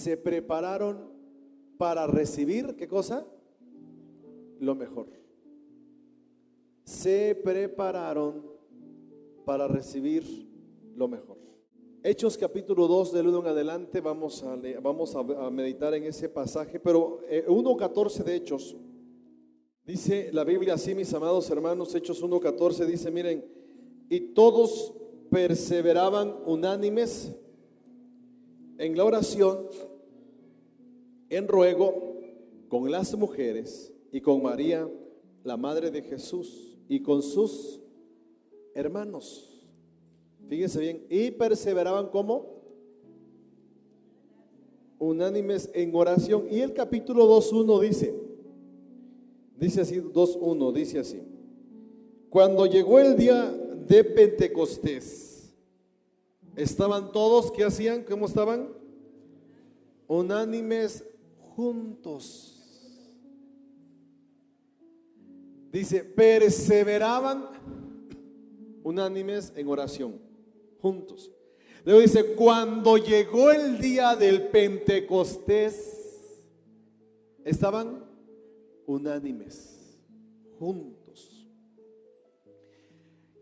se prepararon para recibir, ¿qué cosa? Lo mejor. Se prepararon para recibir lo mejor. Hechos capítulo 2 del 1 en adelante, vamos a meditar en ese pasaje, pero 1:14 de Hechos, dice la Biblia así, mis amados hermanos. Hechos 1:14 dice, miren, y todos perseveraban unánimes en la oración, en ruego, con las mujeres y con María, la madre de Jesús, y con sus hermanos. Fíjense bien, y perseveraban como unánimes en oración. Y el capítulo 2:1 dice así, 2:1 dice así: cuando llegó el día de Pentecostés, estaban todos, ¿qué hacían? ¿Cómo estaban? Unánimes juntos. Dice, perseveraban unánimes en oración, juntos. Luego dice, cuando llegó el día del Pentecostés, estaban unánimes, juntos.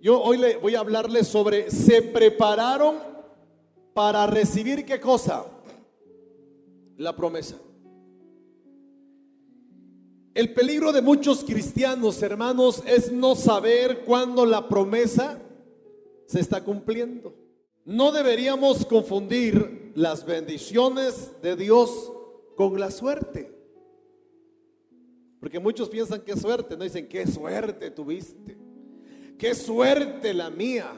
Yo hoy le voy a hablarles sobre, se prepararon para recibir, ¿qué cosa? La promesa. El peligro de muchos cristianos, hermanos, es no saber cuándo la promesa se está cumpliendo. No deberíamos confundir las bendiciones de Dios con la suerte. Porque muchos piensan que suerte, no dicen qué suerte tuviste, qué suerte la mía,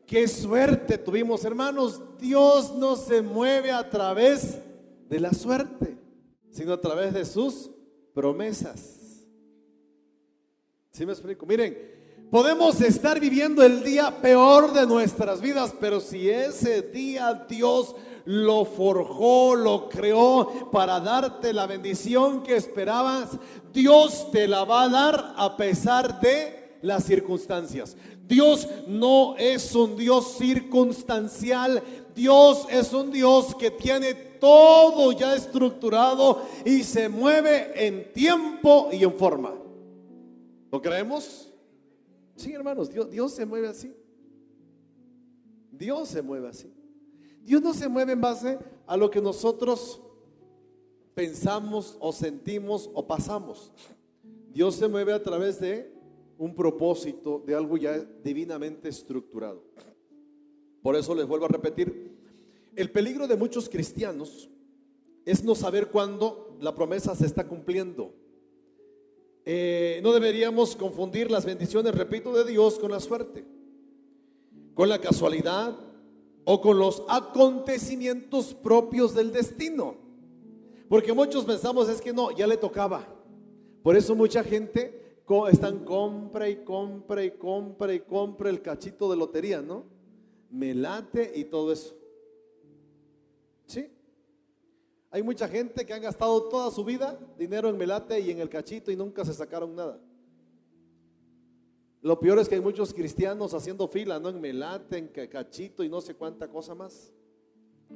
qué suerte tuvimos. Hermanos, Dios no se mueve a través de la suerte, sino a través de sus promesas. ¿Sí me explico? Miren, podemos estar viviendo el día peor de nuestras vidas, pero si ese día Dios lo forjó, lo creó para darte la bendición que esperabas, Dios te la va a dar a pesar de las circunstancias. Dios no es un Dios circunstancial. Dios es un Dios que tiene todo ya estructurado y se mueve en tiempo y en forma. ¿Lo creemos? Sí, hermanos, Dios se mueve así. Dios se mueve así. Dios no se mueve en base a lo que nosotros pensamos o sentimos o pasamos. Dios se mueve a través de un propósito, de algo ya divinamente estructurado. Por eso les vuelvo a repetir, el peligro de muchos cristianos es no saber cuándo la promesa se está cumpliendo. No deberíamos confundir las bendiciones, repito, de Dios con la suerte, con la casualidad o con los acontecimientos propios del destino. Porque muchos pensamos, es que no, ya le tocaba. Por eso mucha gente están compra y compra y compra y compra el cachito de lotería, ¿no? Me late y todo eso. ¿Sí? Hay mucha gente que han gastado toda su vida dinero en melate y en el cachito y nunca se sacaron nada. Lo peor es que hay muchos cristianos haciendo fila, ¿no? En melate, en cachito y no sé cuánta cosa más.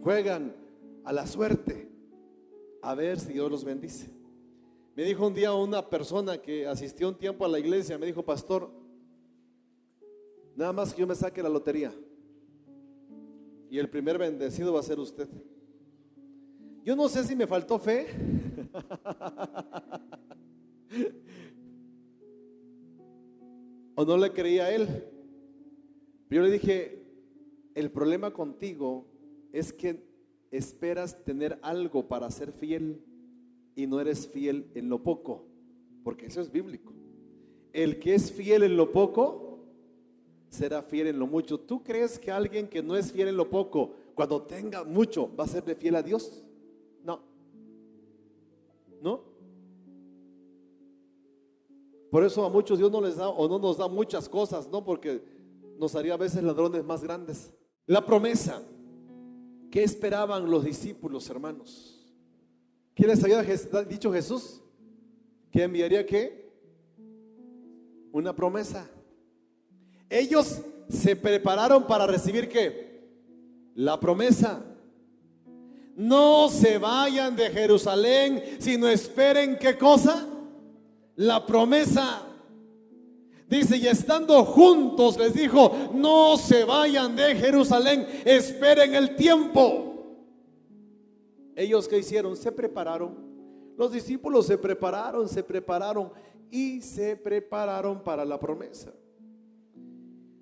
Juegan a la suerte a ver si Dios los bendice. Me dijo un día una persona que asistió un tiempo a la iglesia, me dijo, pastor, nada más que yo me saque la lotería y el primer bendecido va a ser usted. Yo no sé si me faltó fe o no le creía a él. Pero yo le dije, el problema contigo es que esperas tener algo para ser fiel y no eres fiel en lo poco, porque eso es bíblico. El que es fiel en lo poco será fiel en lo mucho. ¿Tú crees que alguien que no es fiel en lo poco, cuando tenga mucho, va a serle fiel a Dios? No. Por eso a muchos Dios no les da o no nos da muchas cosas, ¿no? Porque nos haría a veces ladrones más grandes. La promesa. ¿Qué esperaban los discípulos, hermanos? ¿Qué les había dicho Jesús? ¿Que enviaría qué? Una promesa. Ellos se prepararon para recibir ¿qué? La promesa. no se vayan de Jerusalén, sino esperen ¿qué cosa? La promesa. Dice, y estando juntos les dijo, no se vayan de Jerusalén, esperen el tiempo. Ellos ¿qué hicieron? Se prepararon. Los discípulos se prepararon y se prepararon para la promesa.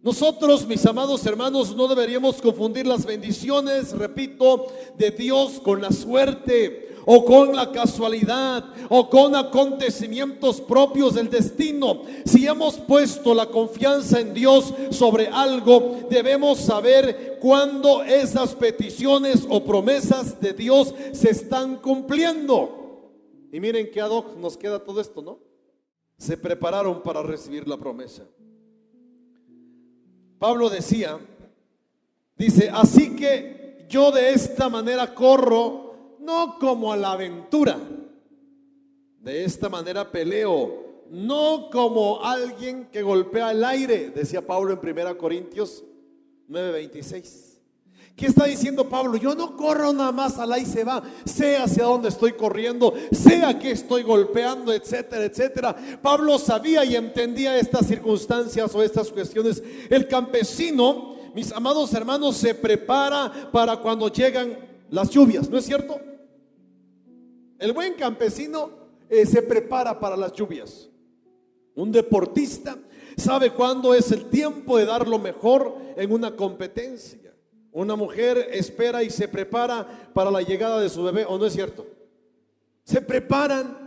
Nosotros, mis amados hermanos, no deberíamos confundir las bendiciones, repito, de Dios con la suerte o con la casualidad o con acontecimientos propios del destino. Si hemos puesto la confianza en Dios sobre algo, debemos saber cuándo esas peticiones o promesas de Dios se están cumpliendo. Y miren qué ad hoc nos queda todo esto, ¿no? Se prepararon para recibir la promesa. Pablo dice, así que yo de esta manera corro, no como a la aventura, de esta manera peleo, no como alguien que golpea el aire, decía Pablo en 1 Corintios 9:26. ¿Qué está diciendo Pablo? Yo no corro nada más al ahí se va, sé hacia dónde estoy corriendo, sé a qué estoy golpeando, etcétera, etcétera. Pablo sabía y entendía estas circunstancias o estas cuestiones. El campesino, mis amados hermanos, se prepara para cuando llegan las lluvias, ¿no es cierto? El buen campesino se prepara para las lluvias. Un deportista sabe cuándo es el tiempo de dar lo mejor en una competencia. Una mujer espera y se prepara para la llegada de su bebé, ¿o no es cierto? Se preparan.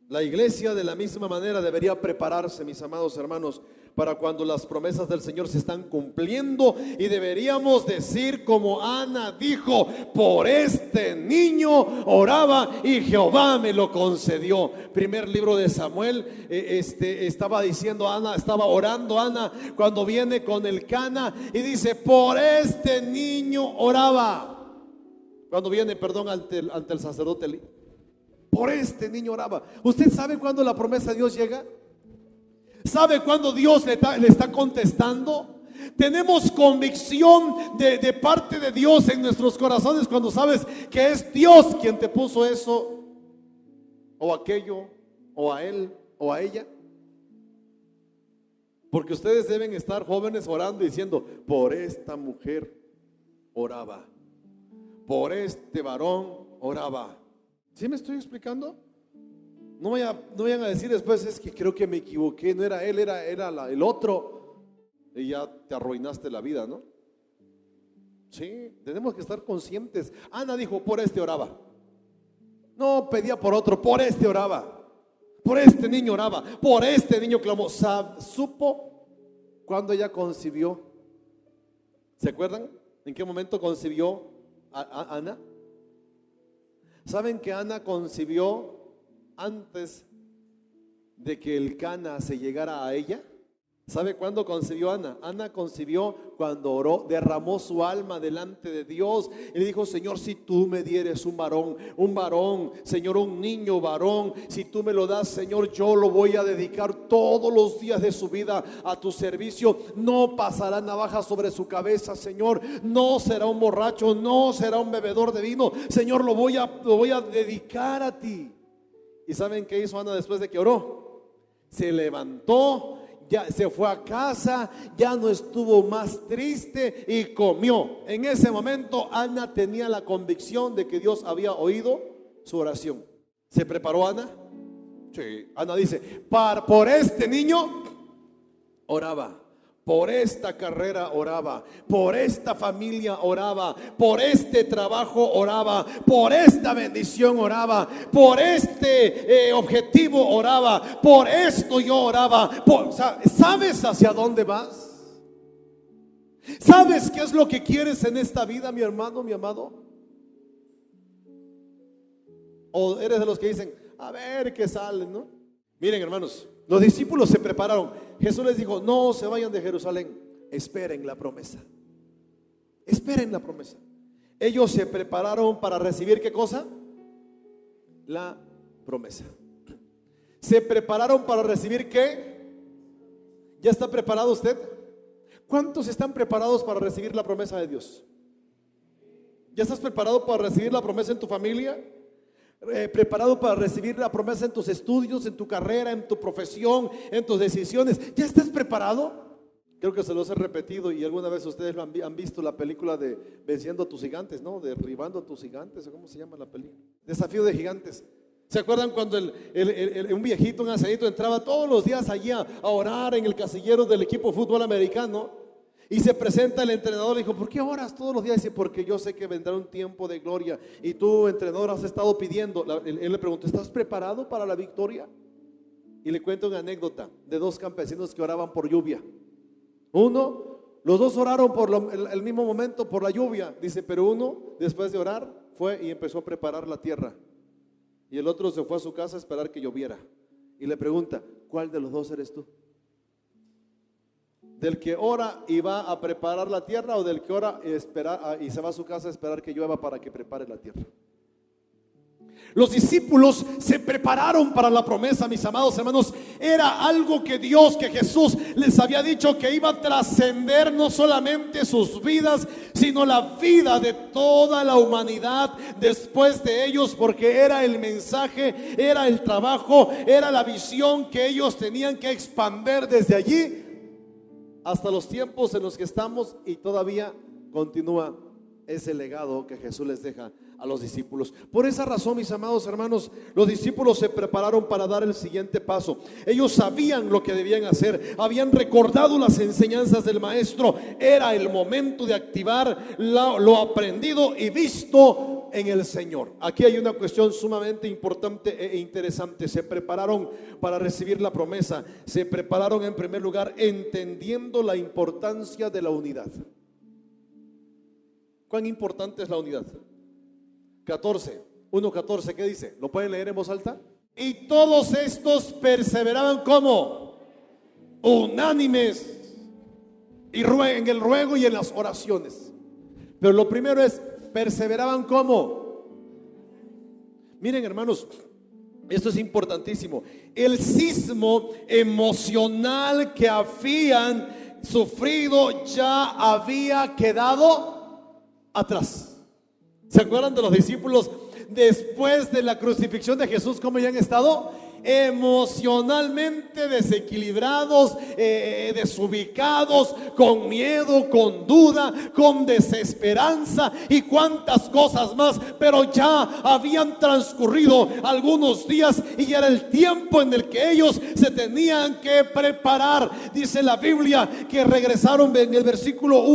La iglesia de la misma manera debería prepararse, mis amados hermanos, para cuando las promesas del Señor se están cumpliendo. Y deberíamos decir como Ana dijo, por este niño oraba y Jehová me lo concedió. Primer libro de Samuel, estaba diciendo Ana, estaba orando Ana cuando viene con el Cana y dice, por este niño oraba. Cuando viene, perdón, ante el sacerdote Elí. Por este niño oraba. ¿Usted sabe cuándo la promesa de Dios llega? ¿Sabe cuándo Dios le está contestando? Tenemos convicción de parte de Dios en nuestros corazones cuando sabes que es Dios quien te puso eso o aquello o a él o a ella. Porque ustedes deben estar jóvenes orando y diciendo, por esta mujer oraba, por este varón oraba. ¿Sí me estoy explicando? No vayan a decir después, es que creo que me equivoqué, no era él, era el otro, y ya te arruinaste la vida, ¿no? Sí, tenemos que estar conscientes. Ana dijo, por este oraba. No pedía por otro, por este oraba. Por este niño oraba, por este niño clamó. Supo cuando ella concibió. ¿Se acuerdan? ¿En qué momento concibió a Ana? ¿Saben que Ana concibió antes de que el Cana se llegara a ella? ¿Sabe cuándo concibió Ana? Ana concibió cuando oró, derramó su alma delante de Dios y le dijo, Señor, si tú me dieres un varón, Señor, un niño varón, si tú me lo das, Señor, yo lo voy a dedicar todos los días de su vida a tu servicio. No pasará navaja sobre su cabeza, Señor, no será un borracho, no será un bebedor de vino, Señor, lo voy a dedicar a ti. ¿Y saben qué hizo Ana después de que oró? Se levantó, ya se fue a casa, ya no estuvo más triste y comió. En ese momento Ana tenía la convicción de que Dios había oído su oración. ¿Se preparó Ana? Sí. Ana dice, por este niño oraba, por esta carrera oraba, por esta familia oraba, por este trabajo oraba, por esta bendición oraba, por este objetivo oraba, por esto yo oraba. ¿Sabes hacia dónde vas? ¿Sabes qué es lo que quieres en esta vida, mi hermano, mi amado? ¿O eres de los que dicen, a ver qué sale, no? Miren, hermanos, los discípulos se prepararon. Jesús les dijo, no se vayan de Jerusalén, esperen la promesa. Esperen la promesa. Ellos se prepararon para recibir ¿qué cosa? La promesa. Se prepararon para recibir ¿qué? ¿Ya está preparado usted? ¿Cuántos están preparados para recibir la promesa de Dios? ¿Ya estás preparado para recibir la promesa en tu familia? ¿Preparado para recibir la promesa en tus estudios, en tu carrera, en tu profesión, en tus decisiones? ¿Ya estás preparado? Creo que se los he repetido y alguna vez ustedes lo han visto, la película de Venciendo a tus gigantes, ¿no? Derribando a tus gigantes, ¿cómo se llama la película? Desafío de gigantes. ¿Se acuerdan cuando un viejito, un ancianito entraba todos los días allí a orar en el casillero del equipo de fútbol americano? Y se presenta el entrenador y dijo: ¿por qué oras todos los días? Dice: porque yo sé que vendrá un tiempo de gloria y tú, entrenador, has estado pidiendo. Él le preguntó: ¿estás preparado para la victoria? Y le cuento una anécdota de dos campesinos que oraban por lluvia. Los dos oraron por el mismo momento por la lluvia, dice, pero uno, después de orar, fue y empezó a preparar la tierra. Y el otro se fue a su casa a esperar que lloviera. Y le pregunta: ¿cuál de los dos eres tú? ¿Del que ora y va a preparar la tierra, o del que ora y se va a su casa a esperar que llueva para que prepare la tierra? Los discípulos se prepararon para la promesa, mis amados hermanos. Era algo que Dios, que Jesús les había dicho que iba a trascender no solamente sus vidas, sino la vida de toda la humanidad después de ellos, porque era el mensaje, era el trabajo, era la visión que ellos tenían que expandir desde allí hasta los tiempos en los que estamos, y todavía continúa ese legado que Jesús les deja a los discípulos. Por esa razón, mis amados hermanos, los discípulos se prepararon para dar el siguiente paso. Ellos sabían lo que debían hacer, habían recordado las enseñanzas del maestro. Era el momento de activar lo aprendido y visto en el Señor. Aquí hay una cuestión sumamente importante e interesante. Se prepararon para recibir la promesa. Se prepararon en primer lugar entendiendo la importancia de la unidad. ¿Cuán importante es la unidad? 1:14, ¿qué dice? ¿Lo pueden leer en voz alta? Y todos estos perseveraban como unánimes y en el ruego y en las oraciones. Pero lo primero es: perseveraban como. Miren, hermanos, esto es importantísimo. El sismo emocional que habían sufrido ya había quedado atrás. ¿Se acuerdan de los discípulos después de la crucifixión de Jesús? ¿Cómo ya han estado? Emocionalmente desequilibrados, desubicados, con miedo, con duda, con desesperanza y cuantas cosas más. Pero ya habían transcurrido algunos días y ya era el tiempo en el que ellos se tenían que preparar. Dice la Biblia que regresaron en el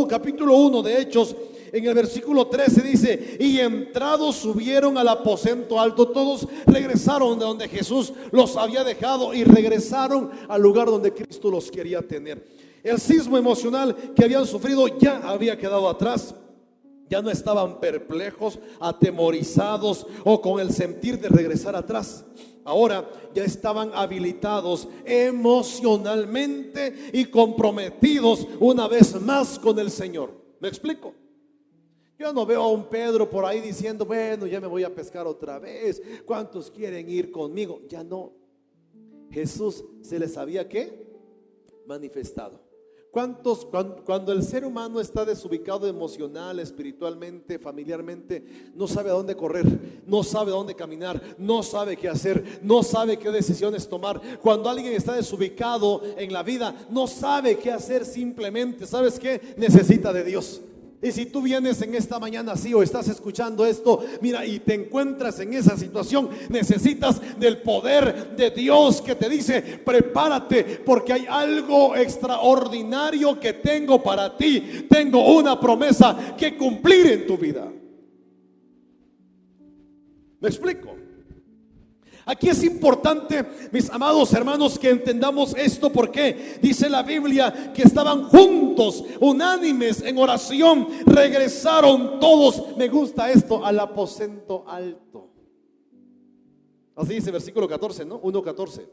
capítulo 1 de Hechos. En el versículo 13 dice: y entrados subieron al aposento alto. Todos regresaron de donde Jesús los había dejado y regresaron al lugar donde Cristo los quería tener. El sismo emocional que habían sufrido ya había quedado atrás. Ya no estaban perplejos, atemorizados o con el sentir de regresar atrás. Ahora ya estaban habilitados emocionalmente y comprometidos una vez más con el Señor. ¿Me explico? Yo no veo a un Pedro por ahí diciendo: bueno, ya me voy a pescar otra vez, ¿cuántos quieren ir conmigo? Ya no. Jesús se les había manifestado. Cuando el ser humano está desubicado emocional, espiritualmente, familiarmente, no sabe a dónde correr, no sabe a dónde caminar, no sabe qué hacer, no sabe qué decisiones tomar. Cuando alguien está desubicado en la vida, no sabe qué hacer, simplemente, ¿sabes qué? Necesita de Dios. Y si tú vienes en esta mañana así o estás escuchando esto, mira, y te encuentras en esa situación, necesitas del poder de Dios que te dice: prepárate, porque hay algo extraordinario que tengo para ti. Tengo una promesa que cumplir en tu vida. ¿Me explico? Aquí es importante, mis amados hermanos, que entendamos esto, porque dice la Biblia que estaban juntos, unánimes en oración. Regresaron todos, me gusta esto, al aposento alto. Así dice versículo 14, ¿no? 1:14.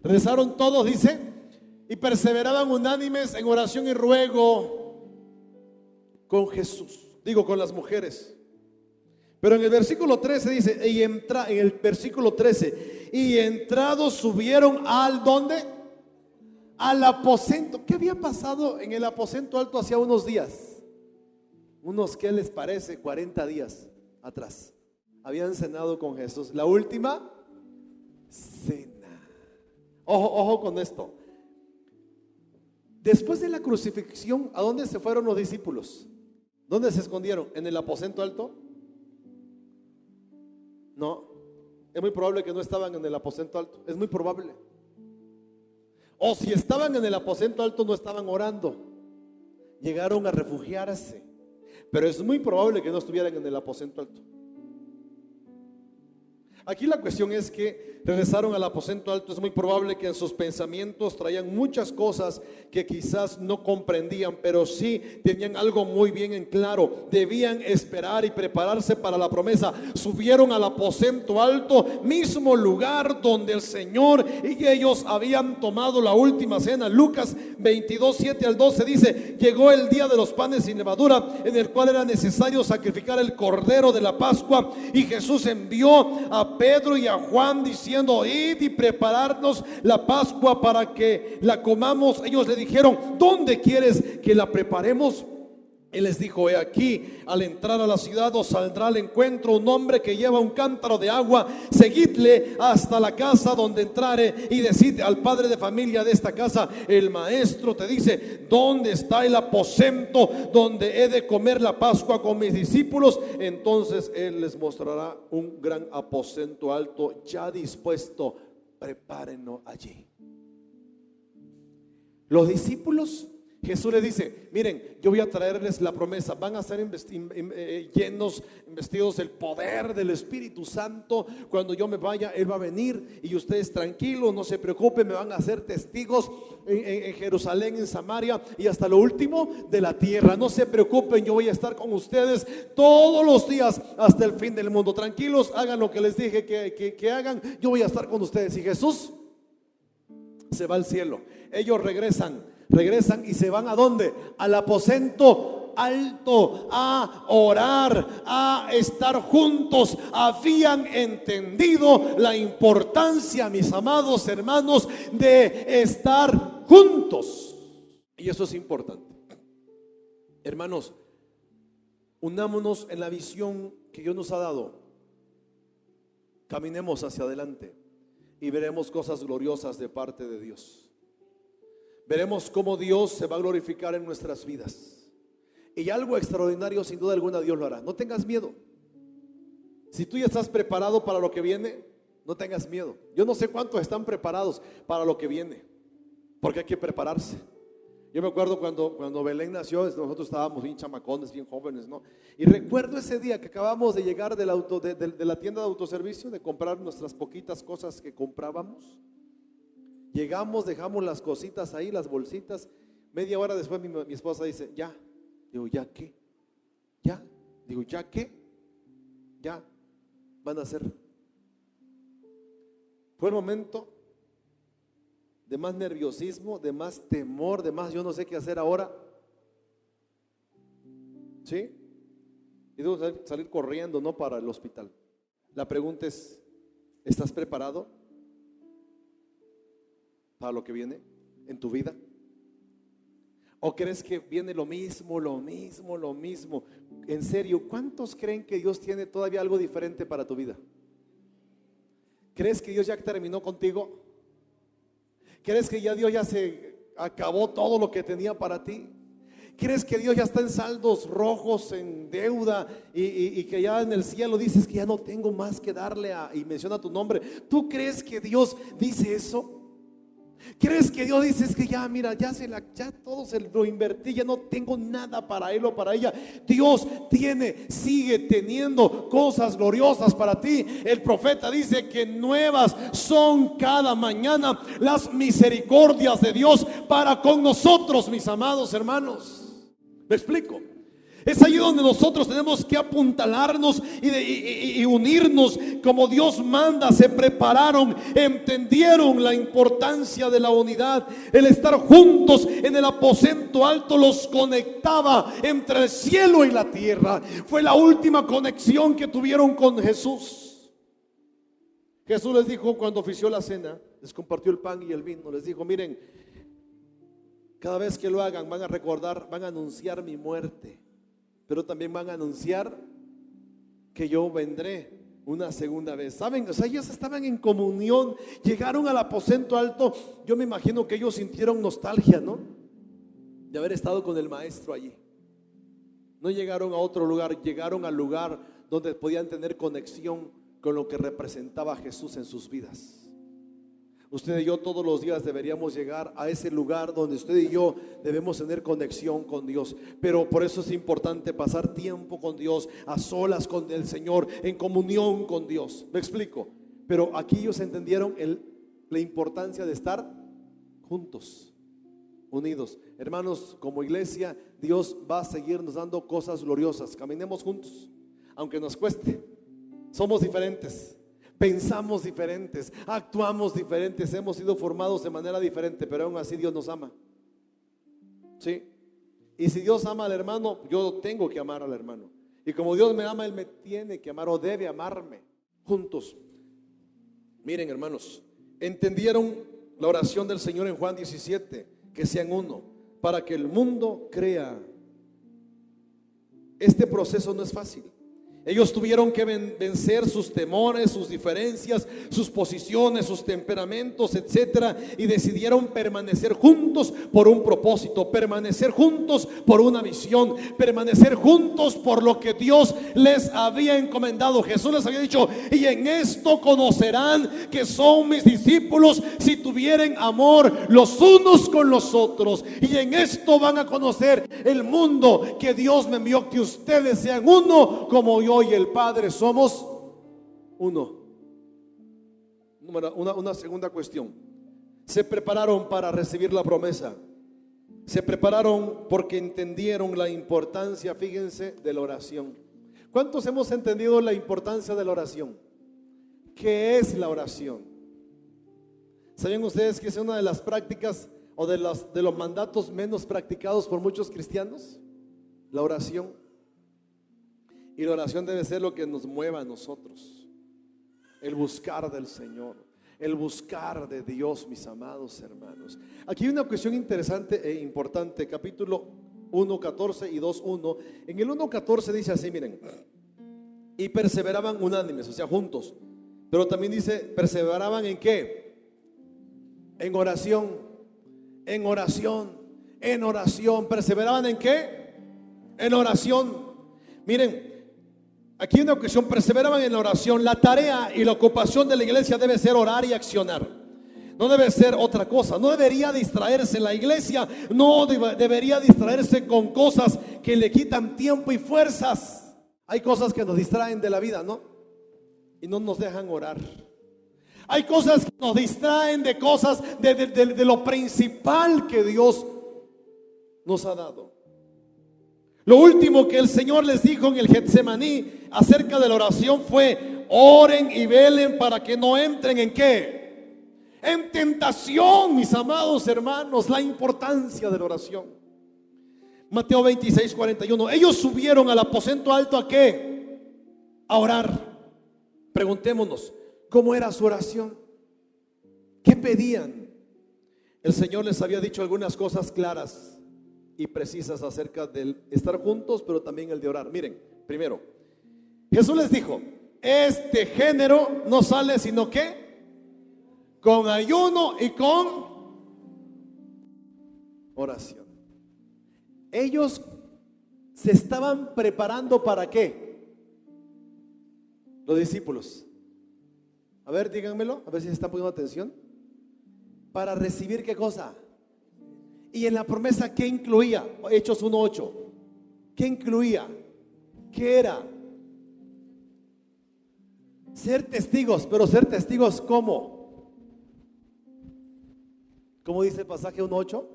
Regresaron todos, dice, y perseveraban unánimes en oración y ruego con Jesús. Digo, con las mujeres. Pero en el versículo 13 dice, en el versículo 13, y entrados subieron al ¿dónde? Al aposento. ¿Qué había pasado en el aposento alto hacía unos días? Unos, ¿qué les parece? 40 días atrás. Habían cenado con Jesús. La última cena. Ojo con esto. Después de la crucifixión, ¿a dónde se fueron los discípulos? ¿Dónde se escondieron? ¿En el aposento alto? No, es muy probable que no estaban en el aposento alto. Es muy probable. O si estaban en el aposento alto, no estaban orando. Llegaron a refugiarse. Pero es muy probable que no estuvieran en el aposento alto. Aquí la cuestión es que regresaron al aposento alto. Es muy probable que en sus pensamientos traían muchas cosas que quizás no comprendían, pero sí tenían algo muy bien en claro. Debían esperar y prepararse para la promesa. Subieron al aposento alto, mismo lugar donde el Señor y ellos habían tomado la última cena. Lucas 22, 7 al 12 dice: llegó el día de los panes sin levadura, en el cual era necesario sacrificar el cordero de la Pascua, y Jesús envió a Pedro y a Juan diciendo: id y prepararnos la Pascua para que la comamos. Ellos le dijeron: ¿dónde quieres que la preparemos? Él les dijo: he aquí, al entrar a la ciudad os saldrá al encuentro un hombre que lleva un cántaro de agua. Seguidle hasta la casa donde entrare y decid al padre de familia de esta casa: el maestro te dice, ¿dónde está el aposento donde he de comer la Pascua con mis discípulos? Entonces él les mostrará un gran aposento alto ya dispuesto, prepárenlo allí. Los discípulos, Jesús les dice: miren, yo voy a traerles la promesa. Van a ser llenos, investidos del poder del Espíritu Santo. Cuando yo me vaya, Él va a venir y ustedes tranquilos, no se preocupen, me van a hacer testigos en Jerusalén, en Samaria y hasta lo último de la tierra. No se preocupen, yo voy a estar con ustedes todos los días hasta el fin del mundo. Tranquilos, hagan lo que les dije que hagan, yo voy a estar con ustedes. Y Jesús se va al cielo. Ellos regresan y se van ¿a dónde? Al aposento alto, a orar, a estar juntos. Habían entendido la importancia, mis amados hermanos, de estar juntos. Y eso es importante. Hermanos, unámonos en la visión que Dios nos ha dado. Caminemos hacia adelante y veremos cosas gloriosas de parte de Dios. Veremos cómo Dios se va a glorificar en nuestras vidas. Y algo extraordinario, sin duda alguna, Dios lo hará. No tengas miedo. Si tú ya estás preparado para lo que viene, no tengas miedo. Yo no sé cuántos están preparados para lo que viene, porque hay que prepararse. Yo me acuerdo cuando Belén nació, nosotros estábamos bien chamacones, bien jóvenes, ¿no? Y recuerdo ese día que acabamos de llegar de la tienda de autoservicio, de comprar nuestras poquitas cosas que comprábamos. Llegamos, dejamos las cositas ahí, las bolsitas. Media hora después mi esposa dice: ya. Digo: ¿ya qué? ¿Ya? Digo: ¿ya qué? Ya van a hacer. Fue el momento de más nerviosismo, de más temor, de más yo no sé qué hacer ahora. ¿Sí? Y debo salir corriendo, ¿no? Para el hospital. La pregunta es: ¿estás preparado para lo que viene en tu vida? ¿O crees que viene lo mismo? En serio, ¿cuántos creen que Dios tiene todavía algo diferente para tu vida? ¿Crees que Dios ya terminó contigo? ¿Crees que ya Dios ya se acabó todo lo que tenía para ti? ¿Crees que Dios ya está en saldos rojos, en deuda y que ya en el cielo dices que ya no tengo más que darle y menciona tu nombre? ¿Tú crees que Dios dice eso? ¿Crees que Dios dice: es que ya, mira, ya todo se lo invertí, ya no tengo nada para él o para ella? Dios sigue teniendo cosas gloriosas para ti. El profeta dice que nuevas son cada mañana las misericordias de Dios para con nosotros, mis amados hermanos. ¿Me explico? Es ahí donde nosotros tenemos que apuntalarnos y unirnos como Dios manda. Se prepararon, entendieron la importancia de la unidad. El estar juntos en el aposento alto los conectaba entre el cielo y la tierra. Fue la última conexión que tuvieron con Jesús. Jesús les dijo cuando ofició la cena, les compartió el pan y el vino, les dijo: miren, cada vez que lo hagan van a recordar, van a anunciar mi muerte. pero también van a anunciar que yo vendré una segunda vez. ¿Saben? O sea, ellos estaban en comunión, llegaron al aposento alto. Yo me imagino que ellos sintieron nostalgia, ¿no? De haber estado con el maestro allí. No llegaron a otro lugar, llegaron al lugar donde podían tener conexión con lo que representaba Jesús en sus vidas. Usted y yo todos los días deberíamos llegar a ese lugar donde usted y yo debemos tener conexión con Dios. Pero por eso es importante pasar tiempo con Dios, a solas con el Señor, en comunión con Dios. ¿Me explico? Pero aquí ellos entendieron la importancia de estar juntos, unidos. Hermanos, como iglesia, Dios va a seguirnos dando cosas gloriosas. Caminemos juntos, aunque nos cueste. Somos diferentes. Pensamos diferentes, actuamos diferentes, hemos sido formados de manera diferente, pero aún así Dios nos ama. ¿Sí? Y si Dios ama al hermano, yo tengo que amar al hermano. Y como Dios me ama, Él me tiene que amar o debe amarme. Juntos. Miren, hermanos, entendieron la oración del Señor en Juan 17, que sean uno, para que el mundo crea. Este proceso no es fácil. Ellos tuvieron que vencer sus temores, sus diferencias, sus posiciones, sus temperamentos, etcétera, y decidieron permanecer juntos por un propósito, permanecer juntos por una visión, permanecer juntos por lo que Dios les había encomendado. Jesús les había dicho: y en esto conocerán que son mis discípulos, si tuvieren amor los unos con los otros. Y en esto van a conocer el mundo, que Dios me envió, que ustedes sean uno como yo y el Padre somos uno. Una segunda cuestión: se prepararon para recibir la promesa. Se prepararon porque entendieron la importancia, fíjense, de la oración. ¿Cuántos hemos entendido la importancia de la oración? ¿Qué es la oración? ¿Saben ustedes que es una de las prácticas o de los mandatos menos practicados por muchos cristianos? La oración. Y la oración debe ser lo que nos mueva a nosotros. El buscar del Señor, el buscar de Dios, mis amados hermanos. Aquí hay una cuestión interesante e importante. Capítulo 1:14 y 2:1. En el 1:14 dice así, miren: y perseveraban unánimes, o sea, juntos. Pero también dice, perseveraban ¿en qué? En oración, en oración, en oración. ¿Perseveraban en qué? En oración. Miren, aquí hay una cuestión: perseveraban en la oración. La tarea y la ocupación de la iglesia debe ser orar y accionar. No debe ser otra cosa. No debería distraerse la iglesia. No debería distraerse con cosas que le quitan tiempo y fuerzas. Hay cosas que nos distraen de la vida, ¿no? Y no nos dejan orar. Hay cosas que nos distraen de cosas, de lo principal que Dios nos ha dado. Lo último que el Señor les dijo en el Getsemaní acerca de la oración fue: oren y velen para que no entren ¿en qué? En tentación, mis amados hermanos. La importancia de la oración. Mateo 26:41. Ellos subieron al aposento alto ¿a qué? A orar. Preguntémonos, ¿cómo era su oración? ¿Qué pedían? El Señor les había dicho algunas cosas claras y precisas acerca del estar juntos, pero también el de orar. Miren, primero, Jesús les dijo: este género no sale sino que con ayuno y con oración. Ellos se estaban preparando ¿para qué? Los discípulos. A ver, díganmelo, a ver si se están poniendo atención. Para recibir ¿qué cosa? Y en la promesa, ¿qué incluía? Hechos 1:8. ¿Qué incluía? ¿Qué era? Ser testigos. Pero ser testigos ¿cómo? ¿Cómo dice el pasaje 1:8?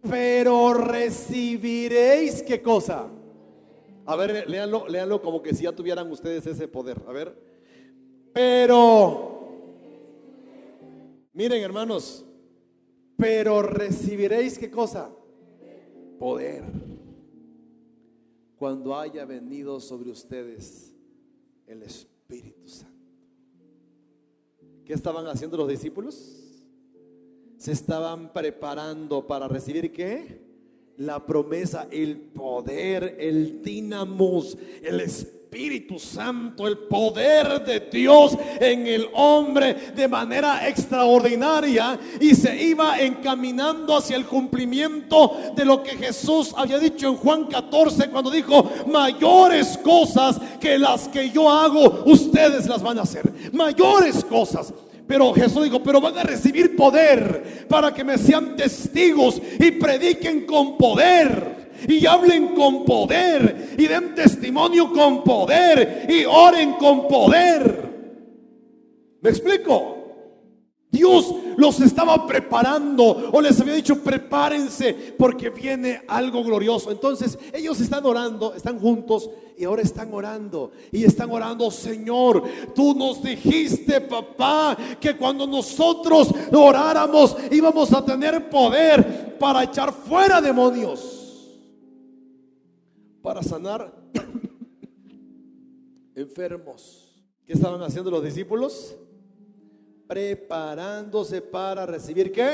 Pero recibiréis ¿qué cosa? A ver, léanlo como que si ya tuvieran ustedes ese poder. A ver. Pero, miren, hermanos, pero recibiréis ¿qué cosa? Poder, cuando haya venido sobre ustedes el Espíritu Santo. ¿Qué estaban haciendo los discípulos? Se estaban preparando para recibir ¿qué? La promesa, el poder, el dinamos, el Espíritu Santo, el poder de Dios en el hombre de manera extraordinaria, y se iba encaminando hacia el cumplimiento de lo que Jesús había dicho en Juan 14 cuando dijo: mayores cosas que las que yo hago, ustedes las van a hacer, mayores cosas. Pero Jesús dijo: pero van a recibir poder para que me sean testigos y prediquen con poder, y hablen con poder, y den testimonio con poder, y oren con poder. ¿Me explico? Dios los estaba preparando, o les había dicho: prepárense porque viene algo glorioso. Entonces ellos están orando, están juntos, y ahora están orando, y están orando: Señor, tú nos dijiste, papá, que cuando nosotros oráramos íbamos a tener poder para echar fuera demonios, para sanar enfermos. ¿Qué estaban haciendo los discípulos? Preparándose para recibir ¿qué?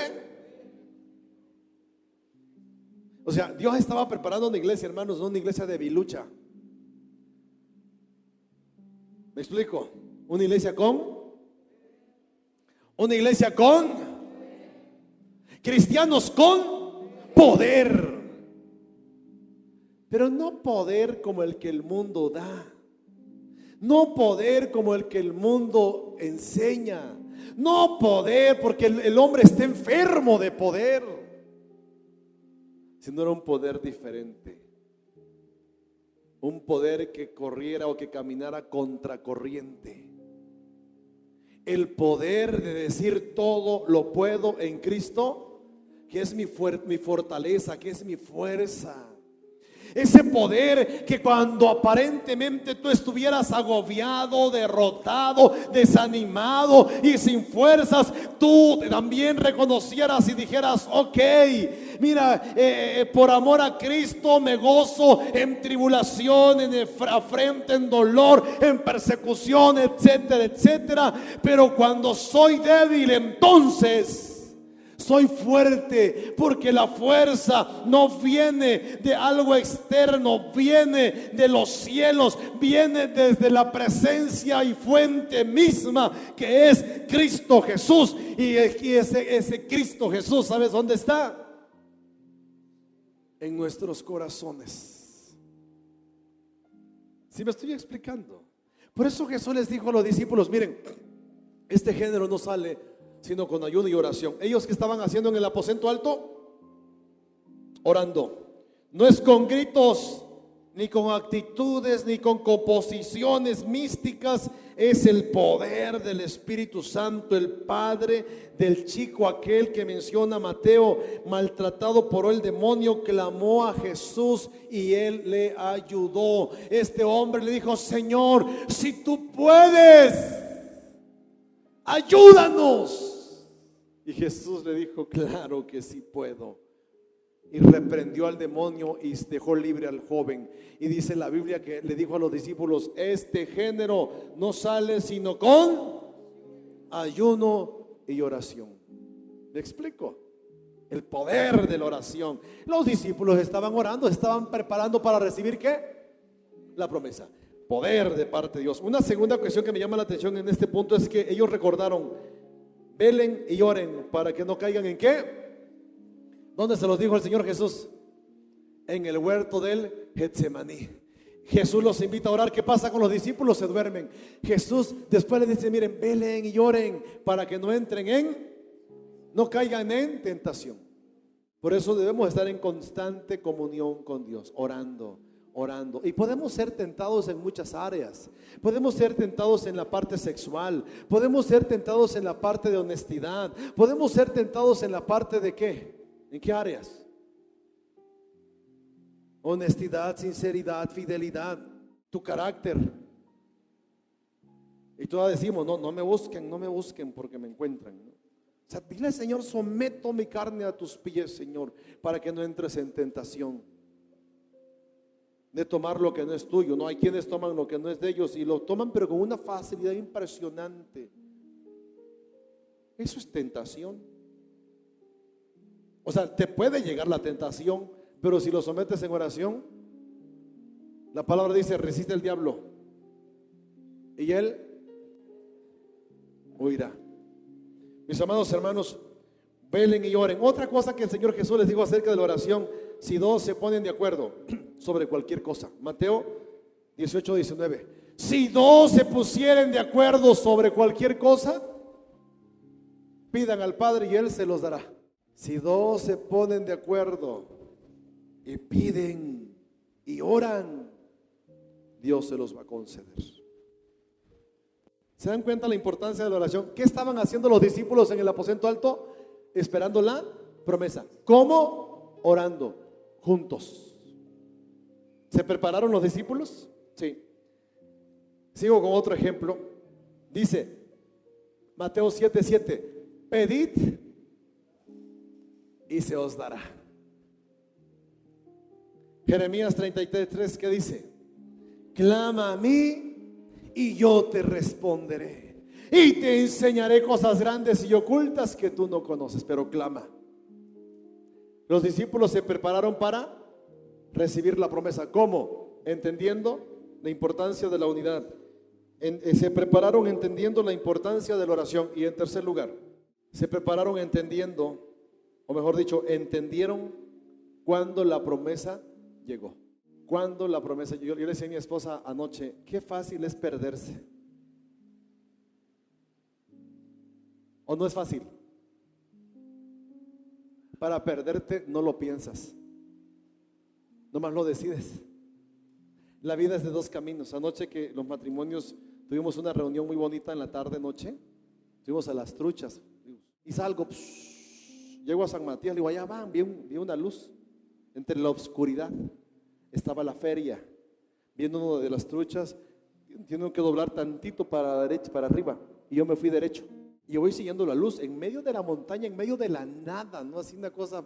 O sea, Dios estaba preparando una iglesia, hermanos, no una iglesia de bilucha. ¿Me explico? Una iglesia con cristianos con poder, pero no poder como el que el mundo da, no poder como el que el mundo enseña, no poder porque el hombre está enfermo de poder, sino era un poder diferente, un poder que corriera o que caminara contracorriente. El poder de decir: todo lo puedo en Cristo, que es mi fortaleza, que es mi fuerza. Ese poder que cuando aparentemente tú estuvieras agobiado, derrotado, desanimado y sin fuerzas, tú también reconocieras y dijeras: ok, mira, por amor a Cristo me gozo en tribulación, en afrenta, en dolor, en persecución, etcétera, etcétera. Pero cuando soy débil, entonces soy fuerte, porque la fuerza no viene de algo externo, viene de los cielos, viene desde la presencia y fuente misma que es Cristo Jesús. Y ese Cristo Jesús, ¿sabes dónde está? En nuestros corazones. ¿Sí me estoy explicando? Por eso Jesús les dijo a los discípulos: miren, este género no sale sino con ayuno y oración. Ellos, que estaban haciendo en el aposento alto, orando. No es con gritos, ni con actitudes, ni con composiciones místicas. Es el poder del Espíritu Santo. El padre del chico aquel que menciona Mateo, maltratado por el demonio, clamó a Jesús y él le ayudó. Este hombre le dijo: Señor, si tú puedes, ayúdanos. Y Jesús le dijo: claro que sí puedo. Y reprendió al demonio y dejó libre al joven. Y dice la Biblia que le dijo a los discípulos: este género no sale sino con ayuno y oración. ¿Me explico? El poder de la oración. Los discípulos estaban orando, estaban preparando para recibir ¿qué? La promesa. Poder de parte de Dios. Una segunda cuestión que me llama la atención en este punto es que ellos recordaron: velen y oren para que no caigan en ¿qué? ¿Dónde se los dijo el Señor Jesús? En el huerto del Getsemaní. Jesús los invita a orar. ¿Qué pasa con los discípulos? Se duermen. Jesús después les dice: miren, velen y oren para que no caigan en tentación. Por eso debemos estar en constante comunión con Dios, orando. Y podemos ser tentados en muchas áreas. Podemos ser tentados en la parte sexual, podemos ser tentados en la parte de honestidad, podemos ser tentados en la parte de ¿qué? ¿En qué áreas? Honestidad, sinceridad, fidelidad, tu carácter. Y todos decimos: no me busquen porque me encuentran, ¿no? O sea, dile: Señor, someto mi carne a tus pies, Señor, para que no entres en tentación de tomar lo que no es tuyo. No, hay quienes toman lo que no es de ellos y lo toman, pero con una facilidad impresionante. Eso es tentación. O sea, te puede llegar la tentación, Pero si lo sometes en oración, la palabra dice: resiste el diablo y él huirá. Mis amados hermanos, velen y oren. Otra cosa que el Señor Jesús les dijo acerca de la oración: si dos se ponen de acuerdo sobre cualquier cosa. Mateo 18:19. Si dos se pusieren de acuerdo sobre cualquier cosa, pidan al Padre y Él se los dará. Si dos se ponen de acuerdo y piden y oran, Dios se los va a conceder. ¿Se dan cuenta la importancia de la oración? ¿Qué estaban haciendo los discípulos en el aposento alto? Esperando la promesa. ¿Cómo? Orando juntos. ¿Se prepararon los discípulos? Sí. Sigo con otro ejemplo. Dice Mateo 7:7: pedid y se os dará. Jeremías 33:3, ¿qué dice? Clama a mí y yo te responderé y te enseñaré cosas grandes y ocultas que tú no conoces. Pero clama. Los discípulos se prepararon para recibir la promesa. ¿Cómo? Entendiendo la importancia de la unidad. Se prepararon entendiendo la importancia de la oración. Y en tercer lugar, se prepararon entendiendo, o mejor dicho, entendieron cuando la promesa llegó. Cuando la promesa llegó. Yo le decía a mi esposa anoche: qué fácil es perderse. ¿O no es fácil? Para perderte no lo piensas, nomás lo decides. La vida es de dos caminos. Anoche que los matrimonios tuvimos una reunión muy bonita en la tarde noche, fuimos a Las Truchas y salgo, llego a San Matías, digo, allá van, vi una luz entre la oscuridad. Estaba la feria. Viendo uno de Las Truchas, tienen que doblar tantito para la derecha, para arriba, y yo me fui derecho. Y yo voy siguiendo la luz en medio de la montaña, en medio de la nada, no así una cosa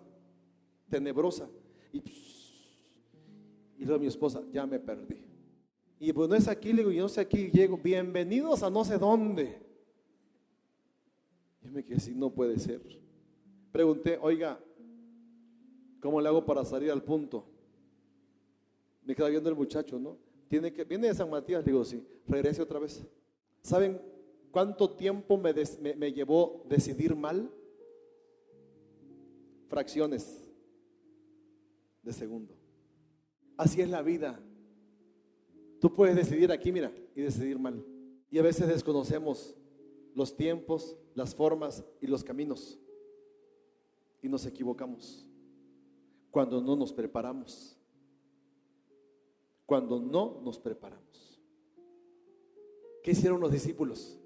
tenebrosa. Y luego mi esposa: ya me perdí. Y pues no es aquí, le digo, yo no sé aquí, llego, bienvenidos a no sé dónde. Yo me quedé así, no puede ser. Pregunté: oiga, ¿cómo le hago para salir al punto? Me queda viendo el muchacho, ¿no? Viene de San Matías, le digo, sí, regrese otra vez. ¿Saben cuánto tiempo me llevó decidir mal? Fracciones de segundo. Así es la vida. Tú puedes decidir aquí, mira, y decidir mal. Y a veces desconocemos los tiempos, las formas y los caminos. Y nos equivocamos cuando no nos preparamos. Cuando no nos preparamos. ¿Qué hicieron los discípulos?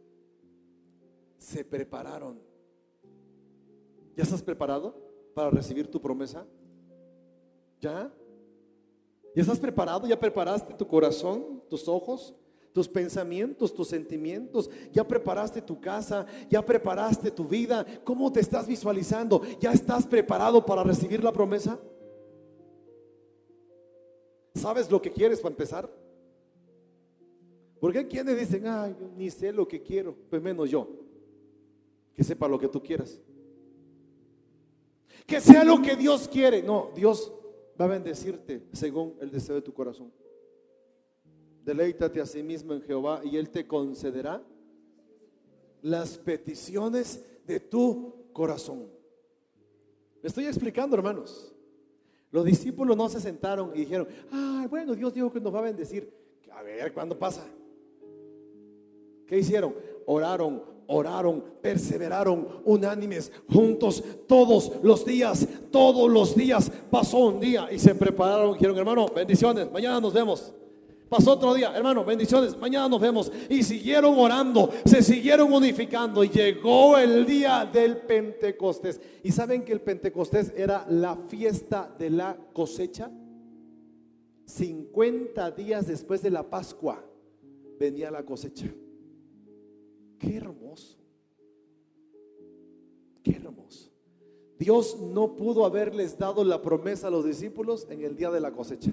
Se prepararon. ¿Ya estás preparado para recibir tu promesa? ¿Ya? ¿Ya estás preparado? ¿Ya preparaste tu corazón, tus ojos, tus pensamientos, tus sentimientos? ¿Ya preparaste tu casa? ¿Ya preparaste tu vida? ¿Cómo te estás visualizando? ¿Ya estás preparado para recibir la promesa? ¿Sabes lo que quieres para empezar? Porque hay quienes dicen: ay, yo ni sé lo que quiero. Pues menos yo, que sepa lo que tú quieras. Que sea lo que Dios quiere. No, Dios va a bendecirte según el deseo de tu corazón. Deleítate a sí mismo en Jehová y Él te concederá las peticiones de tu corazón. Me estoy explicando, hermanos. Los discípulos no se sentaron y dijeron: ay, bueno, Dios dijo que nos va a bendecir. A ver, ¿cuándo pasa? ¿Qué hicieron? Oraron, perseveraron, unánimes, juntos, todos los días. Pasó un día y se prepararon. Dijeron: hermano, bendiciones, mañana nos vemos. Pasó otro día: hermano, bendiciones, mañana nos vemos. Y siguieron orando, se siguieron unificando. Y llegó el día del Pentecostés. ¿Y saben que el Pentecostés era la fiesta de la cosecha? 50 días después de la Pascua venía la cosecha. Qué hermoso. Qué hermoso. Dios no pudo haberles dado la promesa a los discípulos en el día de la cosecha,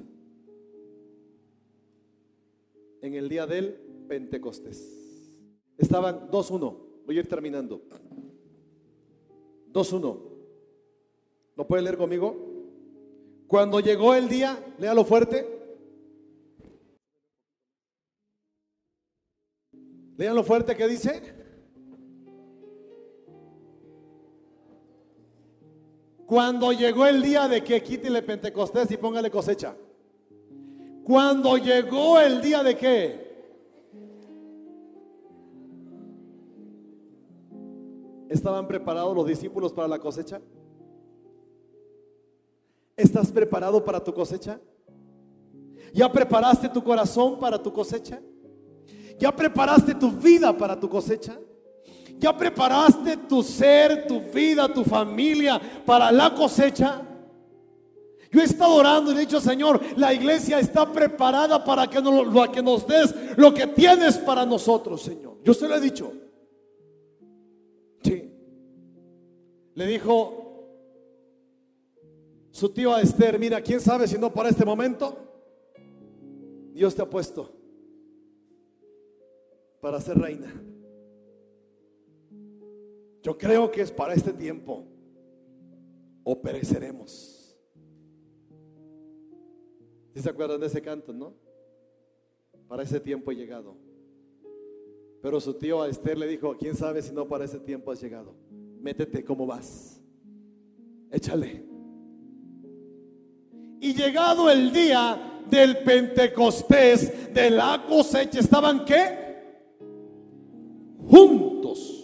en el día del Pentecostés. Estaban 2-1. Voy a ir terminando. 2-1. ¿Lo pueden leer conmigo? Cuando llegó el día, léalo fuerte. Léanlo fuerte, ¿qué dice? Cuando llegó el día de que quítele Pentecostés y póngale cosecha. Cuando llegó el día de qué. ¿Estaban preparados los discípulos para la cosecha? ¿Estás preparado para tu cosecha? ¿Ya preparaste tu corazón para tu cosecha? ¿Ya preparaste tu vida para tu cosecha? ¿Ya preparaste tu ser, tu vida, tu familia para la cosecha? Yo he estado orando y he dicho: Señor, la iglesia está preparada para que nos des lo que tienes para nosotros, Señor. Yo se lo he dicho. Sí. Le dijo su tío a Esther: mira, quién sabe si no para este momento Dios te ha puesto para ser reina. Yo creo que es para este tiempo o pereceremos. ¿Sí se acuerdan de ese canto, no? Para ese tiempo he llegado. Pero su tío a Esther le dijo: quién sabe si no para ese tiempo has llegado. Métete, ¿cómo vas? Échale. Y llegado el día del Pentecostés, de la cosecha, ¿estaban qué? Juntos,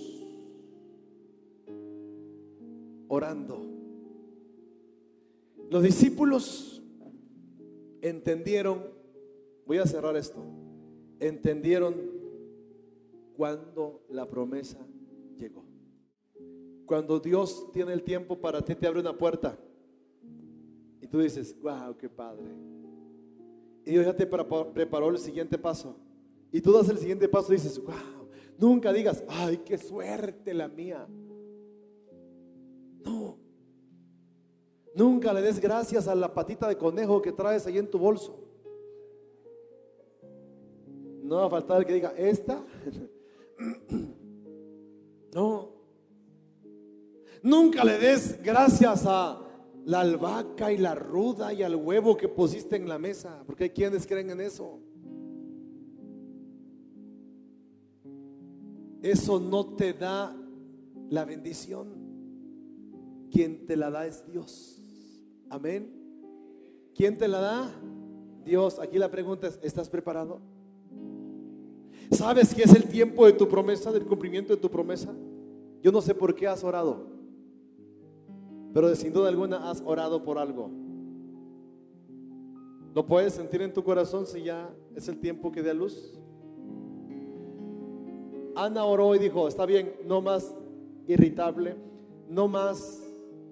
orando. Los discípulos entendieron, voy a cerrar esto, entendieron cuando la promesa llegó. Cuando Dios tiene el tiempo para ti, te abre una puerta y tú dices: wow, qué padre. Y Dios ya te preparó el siguiente paso y tú das el siguiente paso y dices: wow. Nunca digas: ay, qué suerte la mía. No. Nunca le des gracias a la patita de conejo que traes ahí en tu bolso. No va a faltar el que diga: esta. No. Nunca le des gracias a la albahaca y la ruda y al huevo que pusiste en la mesa, porque hay quienes creen en eso. Eso no te da la bendición. Quien te la da es Dios. Amén. ¿Quién te la da? Dios. Aquí la pregunta es: ¿estás preparado? ¿Sabes que es el tiempo de tu promesa, del cumplimiento de tu promesa? Yo no sé por qué has orado, pero sin duda alguna has orado por algo. ¿Lo puedes sentir en tu corazón si ya es el tiempo que dé a luz? Ana oró y dijo: está bien, no más irritable, no más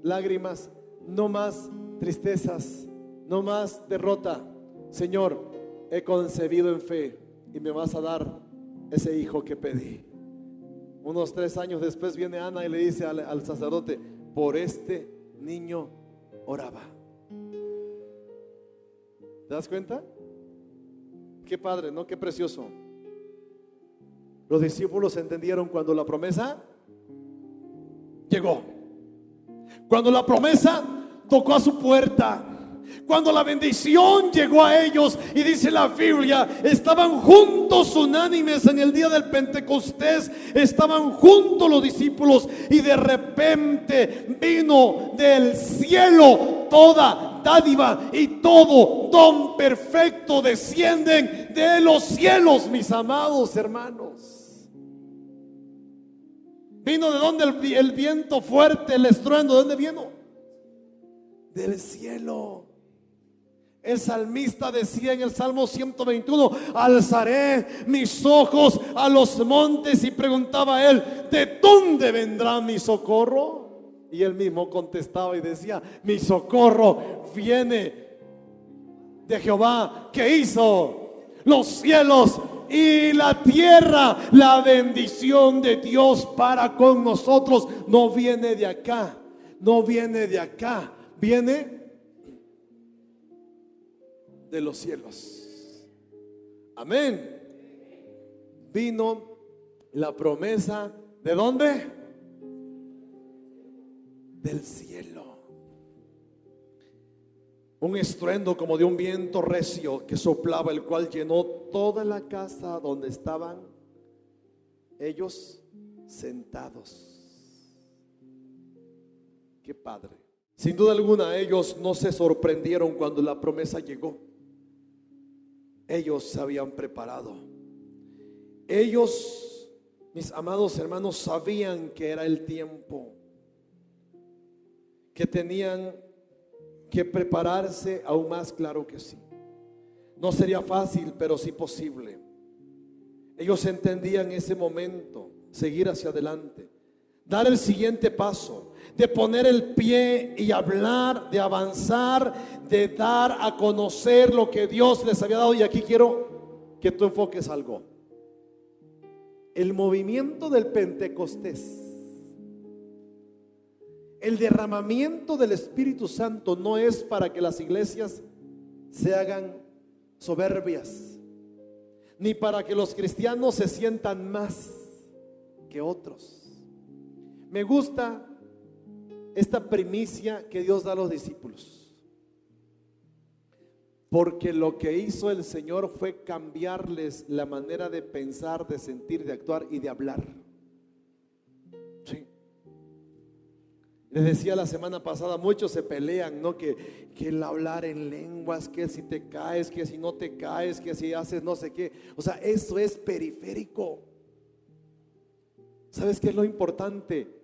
lágrimas, no más tristezas, no más derrota. Señor, he concebido en fe y me vas a dar ese hijo que pedí. Unos 3 años después viene Ana y le dice al sacerdote: por este niño oraba. ¿Te das cuenta? Qué padre, ¿no? Qué precioso. Los discípulos entendieron cuando la promesa llegó, cuando la promesa tocó a su puerta, cuando la bendición llegó a ellos. Y dice la Biblia: estaban juntos unánimes en el día del Pentecostés. Estaban juntos los discípulos y de repente vino del cielo toda dádiva y todo don perfecto descienden de los cielos, mis amados hermanos. ¿Vino de dónde el viento fuerte, el estruendo? ¿De dónde vino? Del cielo. El salmista decía en el Salmo 121: alzaré mis ojos a los montes, y preguntaba él: ¿de dónde vendrá mi socorro? Y él mismo contestaba y decía: mi socorro viene de Jehová, que hizo los cielos y la tierra. La bendición de Dios para con nosotros no viene de acá, no viene de acá, viene de los cielos. Amén. Vino la promesa, ¿de dónde? Del cielo. un estruendo como de un viento recio que soplaba, el cual llenó toda la casa donde estaban ellos sentados. Qué padre. Sin duda alguna, ellos no se sorprendieron cuando la promesa llegó. Ellos se habían preparado. Ellos, mis amados hermanos, sabían que era el tiempo, que tenían que prepararse aún más, claro que sí. No sería fácil, pero sí posible. Ellos entendían ese momento, seguir hacia adelante, dar el siguiente paso, de poner el pie y hablar, de avanzar, de dar a conocer lo que Dios les había dado. Y aquí quiero que tú enfoques algo. El movimiento del Pentecostés, el derramamiento del Espíritu Santo, no es para que las iglesias se hagan soberbias, ni para que los cristianos se sientan más que otros. Me gusta esta primicia que Dios da a los discípulos, porque lo que hizo el Señor fue cambiarles la manera de pensar, de sentir, de actuar y de hablar. Sí. Les decía la semana pasada, muchos se pelean, ¿no? Que el hablar en lenguas, que si te caes, que si no te caes, que si haces no sé qué. O sea, eso es periférico. ¿Sabes qué es lo importante?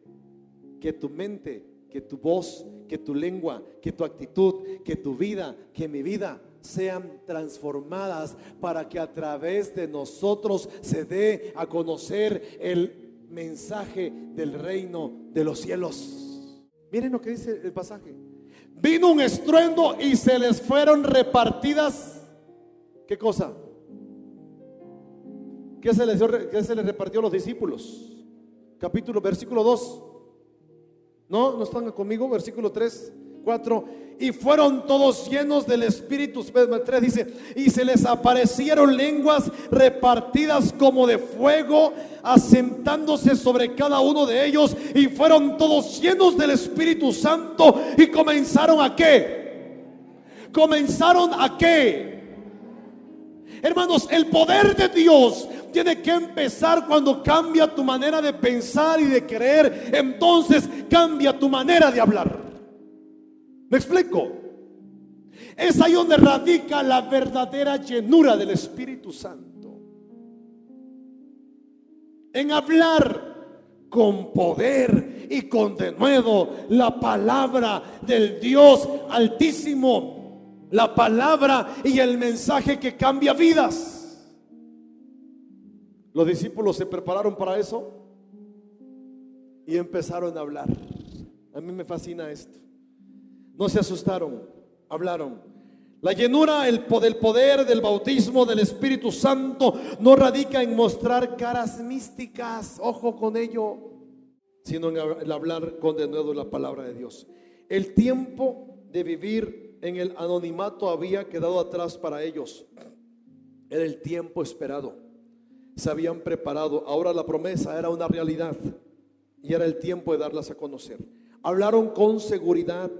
Que tu mente, que tu voz, que tu lengua, que tu actitud, que tu vida, que mi vida sean transformadas para que a través de nosotros se dé a conocer el mensaje del reino de los cielos. Miren lo que dice el pasaje. Vino un estruendo y se les fueron repartidas. ¿Qué cosa? ¿Qué se les repartió a los discípulos? Versículo 2. No están conmigo. Versículo 3, 4. Y fueron todos llenos del Espíritu. 3 dice: y se les aparecieron lenguas repartidas como de fuego, asentándose sobre cada uno de ellos, y fueron todos llenos del Espíritu Santo y comenzaron ¿a qué? Comenzaron ¿a qué? Hermanos, el poder de Dios tiene que empezar cuando cambia tu manera de pensar y de creer. Entonces cambia tu manera de hablar. ¿Me explico? Es ahí donde radica la verdadera llenura del Espíritu Santo. En hablar con poder y con denuedo la palabra del Dios Altísimo, la palabra y el mensaje que cambia vidas. Los discípulos se prepararon para eso y empezaron a hablar. A mí me fascina esto. No se asustaron, hablaron. La llenura del poder del bautismo del Espíritu Santo no radica en mostrar caras místicas, ojo con ello, sino en el hablar con denuedo la palabra de Dios. El tiempo de vivir en el anonimato había quedado atrás para ellos. Era el tiempo esperado. Se habían preparado. Ahora la promesa era una realidad y era el tiempo de darlas a conocer. Hablaron con seguridad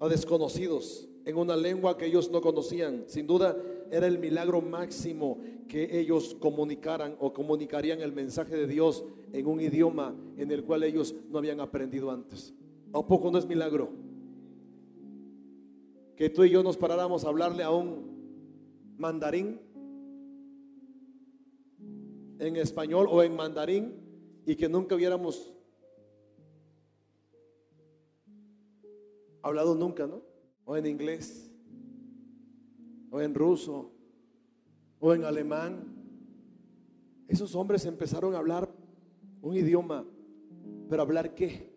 a desconocidos en una lengua que ellos no conocían. Sin duda era el milagro máximo que ellos comunicaran o comunicarían el mensaje de Dios en un idioma en el cual ellos no habían aprendido antes. ¿A poco no es milagro? Que tú y yo nos paráramos a hablarle a un mandarín en español o en mandarín y que nunca hubiéramos hablado nunca, ¿no? O en inglés, o en ruso, o en alemán. Esos hombres empezaron a hablar un idioma, pero ¿hablar qué?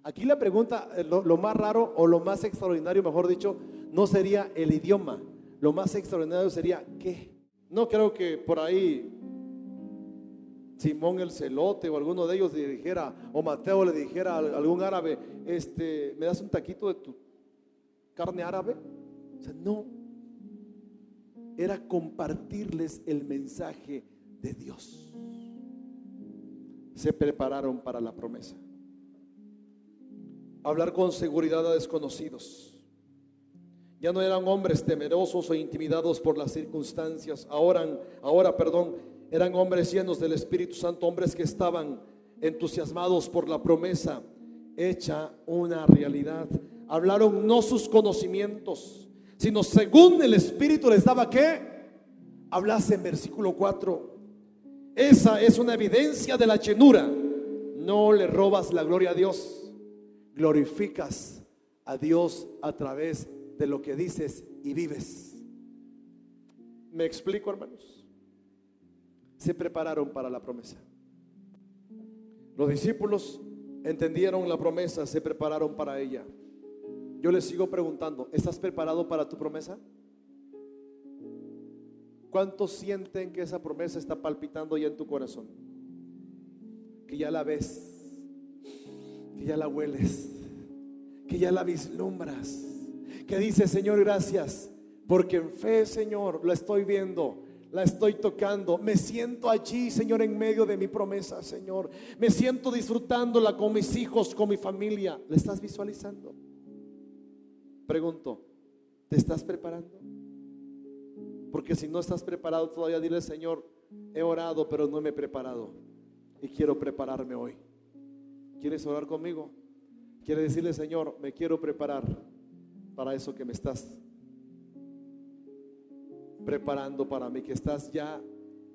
Aquí la pregunta, lo más raro o lo más extraordinario, mejor dicho, no sería el idioma. Lo más extraordinario sería ¿qué? No creo que por ahí Simón el Celote o alguno de ellos le dijera, o Mateo le dijera a algún árabe, ¿me das un taquito de tu carne árabe? O sea, no. Era compartirles el mensaje de Dios. Se prepararon para la promesa. Hablar con seguridad a desconocidos. Ya no eran hombres temerosos o intimidados por las circunstancias. Ahora, eran hombres llenos del Espíritu Santo, hombres que estaban entusiasmados por la promesa hecha una realidad. Hablaron no sus conocimientos, sino según el Espíritu les daba que hablase. En versículo 4, esa es una evidencia de la llenura. No le robas la gloria a Dios, glorificas a Dios a través de lo que dices y vives. ¿Me explico, hermanos? Se prepararon para la promesa. Los discípulos entendieron la promesa, se prepararon para ella. Yo les sigo preguntando, ¿estás preparado para tu promesa? ¿Cuántos sienten que esa promesa está palpitando ya en tu corazón? Que ya la ves, que ya la hueles, que ya la vislumbras, que dices: Señor, gracias, porque en fe, Señor, la estoy viendo, la estoy tocando. Me siento allí, Señor, en medio de mi promesa, Señor. Me siento disfrutándola con mis hijos, con mi familia. ¿La estás visualizando? Pregunto, ¿te estás preparando? Porque si no estás preparado todavía, dile: Señor, he orado, pero no me he preparado y quiero prepararme hoy. ¿Quieres orar conmigo? ¿Quieres decirle: Señor, me quiero preparar para eso que me estás preparando para mí, que estás ya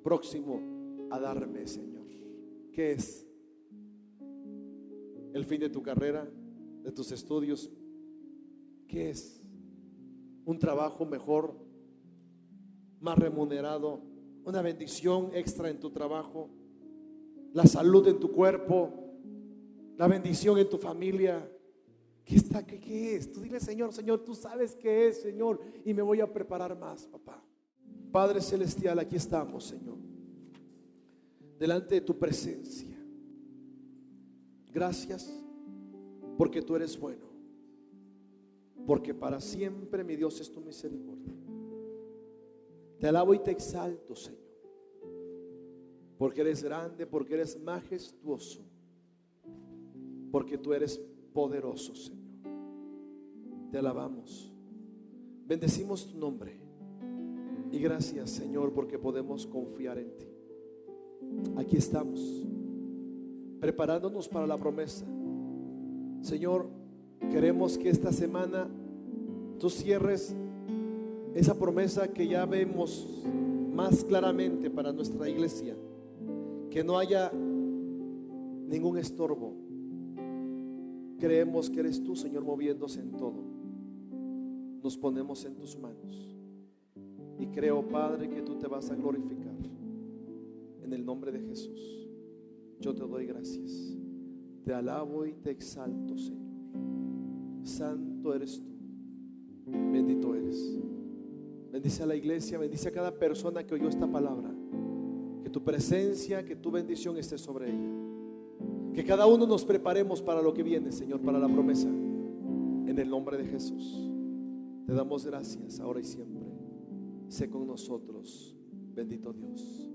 próximo a darme, Señor? ¿Qué es? ¿El fin de tu carrera, de tus estudios? ¿Qué es? ¿Un trabajo mejor, más remunerado? ¿Una bendición extra en tu trabajo? ¿La salud en tu cuerpo? ¿La bendición en tu familia? ¿Qué es? Tú dile: Señor, tú sabes qué es, Señor, y me voy a preparar más, papá. Padre celestial, aquí estamos, Señor, delante de tu presencia. Gracias porque tú eres bueno, porque para siempre, mi Dios, es tu misericordia. Te alabo y te exalto, Señor, porque eres grande, porque eres majestuoso, porque tú eres poderoso, Señor. Te alabamos, bendecimos tu nombre y gracias, Señor, porque podemos confiar en ti. Aquí estamos preparándonos para la promesa. Señor, queremos que esta semana tú cierres esa promesa que ya vemos más claramente para nuestra iglesia, que no haya ningún estorbo. Creemos que eres tú, Señor, moviéndose en todo. Nos ponemos en tus manos y creo, Padre, que tú te vas a glorificar. En el nombre de Jesús, yo te doy gracias, te alabo y te exalto, Señor. Santo eres tú, bendito eres. Bendice a la iglesia, bendice a cada persona que oyó esta palabra. Que tu presencia, que tu bendición esté sobre ella. Que cada uno nos preparemos para lo que viene, Señor, para la promesa. En el nombre de Jesús te damos gracias ahora y siempre. Sé con nosotros, bendito Dios.